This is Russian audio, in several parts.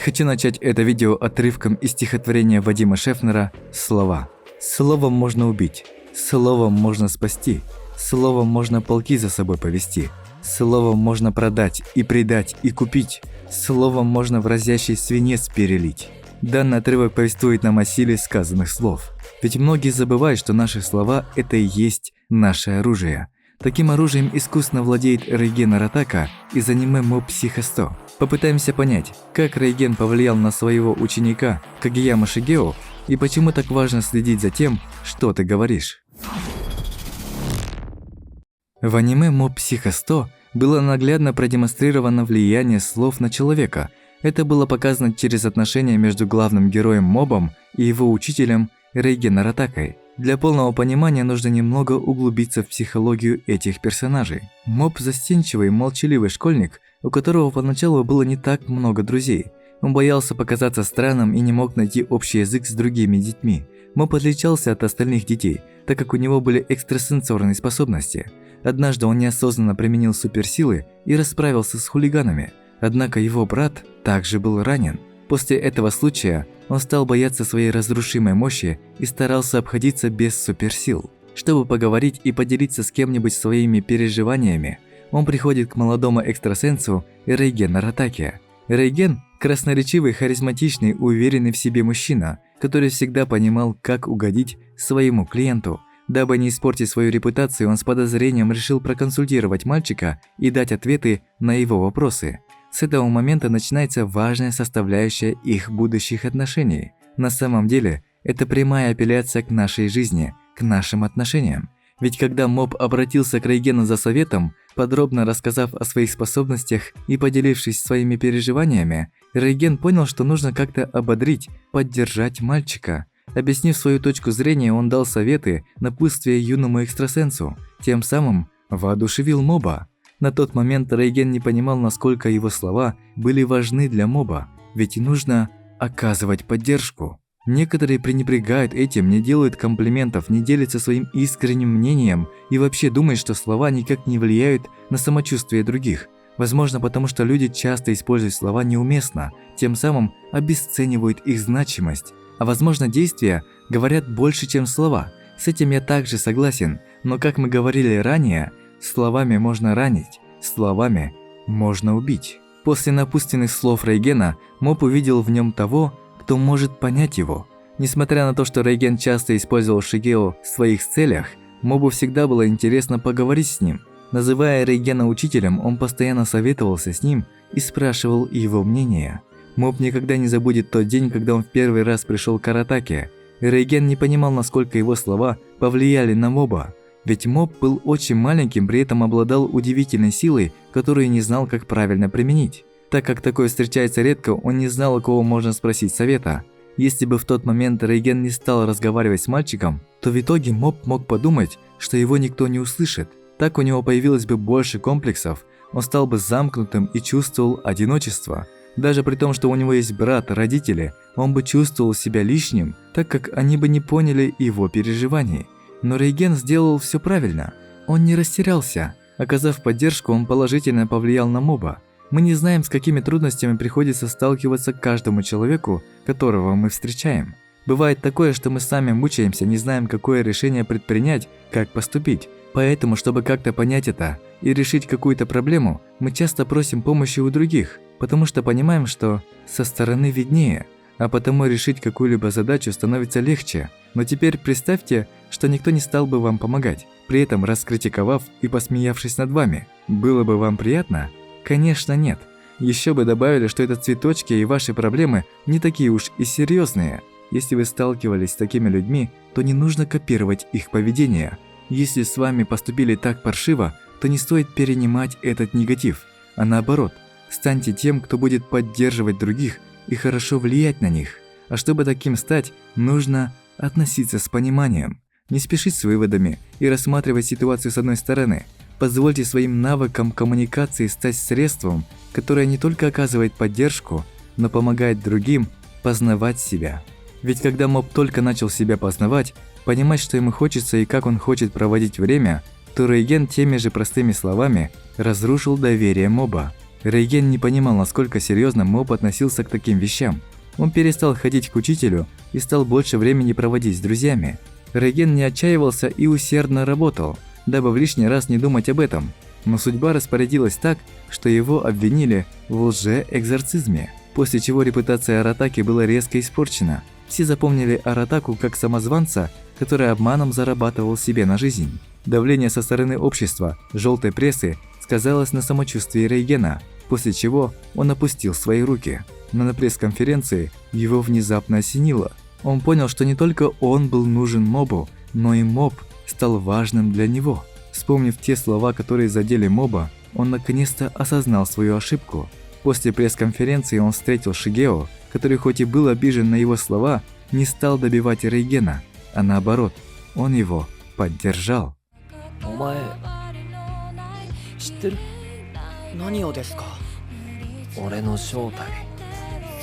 Хочу начать это видео отрывком из стихотворения Вадима Шефнера «Слова». Словом можно убить, словом можно спасти, словом можно полки за собой повести, словом можно продать и предать и купить, словом можно в разящий свинец перелить. Данный отрывок повествует нам о силе сказанных слов. Ведь многие забывают, что наши слова – это и есть наше оружие. Таким оружием искусно владеет Рейген Аратака из аниме Mob Psycho 100. Попытаемся понять, как Рейген повлиял на своего ученика Кагеяма Шигео и почему так важно следить за тем, что ты говоришь. В аниме Mob Psycho 100 было наглядно продемонстрировано влияние слов на человека. Это было показано через отношения между главным героем Мобом и его учителем Рейген Аратакой. Для полного понимания нужно немного углубиться в психологию этих персонажей. Моб – застенчивый, молчаливый школьник, у которого поначалу было не так много друзей. Он боялся показаться странным и не мог найти общий язык с другими детьми. Моб отличался от остальных детей, так как у него были экстрасенсорные способности. Однажды он неосознанно применил суперсилы и расправился с хулиганами. Однако его брат также был ранен. После этого случая он стал бояться своей разрушимой мощи и старался обходиться без суперсил. Чтобы поговорить и поделиться с кем-нибудь своими переживаниями, он приходит к молодому экстрасенсу Рейген Аратаке. Рейген – красноречивый, харизматичный, уверенный в себе мужчина, который всегда понимал, как угодить своему клиенту. Дабы не испортить свою репутацию, он с подозрением решил проконсультировать мальчика и дать ответы на его вопросы. С этого момента начинается важная составляющая их будущих отношений. На самом деле, это прямая апелляция к нашей жизни, к нашим отношениям. Ведь когда Моб обратился к Рейгену за советом, подробно рассказав о своих способностях и поделившись своими переживаниями, Рейген понял, что нужно как-то ободрить, поддержать мальчика. Объяснив свою точку зрения, он дал советы, напутствие юному экстрасенсу, тем самым воодушевил Моба. На тот момент Рейген не понимал, насколько его слова были важны для Моба, ведь нужно оказывать поддержку. Некоторые пренебрегают этим, не делают комплиментов, не делятся своим искренним мнением и вообще думают, что слова никак не влияют на самочувствие других. Возможно, потому что люди часто используют слова неуместно, тем самым обесценивают их значимость. А возможно, действия говорят больше, чем слова. С этим я также согласен, но как мы говорили ранее, словами можно ранить, словами можно убить. После напутственных слов Рейгена, Моб увидел в нем того, кто может понять его. Несмотря на то, что Рейген часто использовал Шигео в своих целях, Мобу всегда было интересно поговорить с ним. Называя Рейгена учителем, он постоянно советовался с ним и спрашивал его мнение. Моб никогда не забудет тот день, когда он в первый раз пришел к Аратаке. Рейген не понимал, насколько его слова повлияли на Моба. Ведь Моб был очень маленьким, при этом обладал удивительной силой, которую не знал, как правильно применить. Так как такое встречается редко, он не знал, у кого можно спросить совета. Если бы в тот момент Рейген не стал разговаривать с мальчиком, то в итоге Моб мог подумать, что его никто не услышит. Так у него появилось бы больше комплексов, он стал бы замкнутым и чувствовал одиночество. Даже при том, что у него есть брат, родители, он бы чувствовал себя лишним, так как они бы не поняли его переживаний. Но Рейген сделал все правильно. Он не растерялся. Оказав поддержку, он положительно повлиял на Моба. Мы не знаем, с какими трудностями приходится сталкиваться каждому человеку, которого мы встречаем. Бывает такое, что мы сами мучаемся, не знаем, какое решение предпринять, как поступить. Поэтому, чтобы как-то понять это и решить какую-то проблему, мы часто просим помощи у других, потому что понимаем, что со стороны виднее, а потому решить какую-либо задачу становится легче. Но теперь представьте, что никто не стал бы вам помогать, при этом раскритиковав и посмеявшись над вами. Было бы вам приятно? Конечно, нет. Еще бы добавили, что это цветочки и ваши проблемы не такие уж и серьезные. Если вы сталкивались с такими людьми, то не нужно копировать их поведение. Если с вами поступили так паршиво, то не стоит перенимать этот негатив, а наоборот, станьте тем, кто будет поддерживать других и хорошо влиять на них. А чтобы таким стать, нужно относиться с пониманием, не спешить с выводами и рассматривать ситуацию с одной стороны. Позвольте своим навыкам коммуникации стать средством, которое не только оказывает поддержку, но помогает другим познавать себя. Ведь когда Моб только начал себя познавать, понимать, что ему хочется и как он хочет проводить время, то Рейген теми же простыми словами разрушил доверие Моба. Рейген не понимал, насколько серьезно моб относился к таким вещам. Он перестал ходить к учителю и стал больше времени проводить с друзьями. Рейген не отчаивался и усердно работал, дабы в лишний раз не думать об этом. Но судьба распорядилась так, что его обвинили в лже-экзорцизме, после чего репутация Аратаки была резко испорчена. Все запомнили Аратаку как самозванца, который обманом зарабатывал себе на жизнь. Давление со стороны общества, желтой прессы сказалось на самочувствии Рейгена, после чего он опустил свои руки. Но на пресс-конференции его внезапно осенило. Он понял, что не только он был нужен мобу, но и моб стал важным для него. Вспомнив те слова, которые задели моба, он наконец-то осознал свою ошибку. После пресс-конференции он встретил Шигео, который хоть и был обижен на его слова, не стал добивать Рейгена, а наоборот, он его поддержал. お前知ってる？何をですか？俺の正体。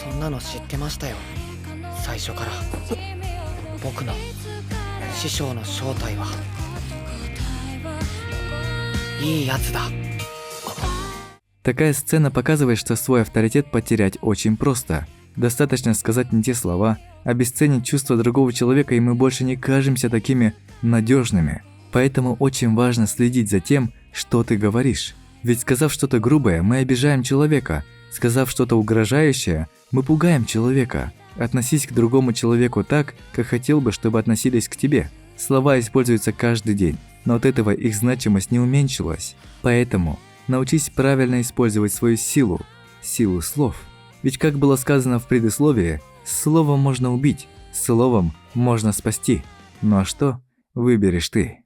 そんなの知ってましたよ。最初から。僕の師匠の正体はいいやつだ。 Такая сцена показывает, что свой авторитет потерять очень просто. Достаточно сказать не те слова, обесценить чувства другого человека, и мы больше не кажемся такими надежными. Поэтому очень важно следить за тем, что ты говоришь. Ведь сказав что-то грубое, мы обижаем человека. Сказав что-то угрожающее, мы пугаем человека. Относись к другому человеку так, как хотел бы, чтобы относились к тебе. Слова используются каждый день, но от этого их значимость не уменьшилась. Поэтому научись правильно использовать свою силу, силу слов. Ведь, как было сказано в предисловии, словом можно убить, словом можно спасти. Ну а что выберешь ты?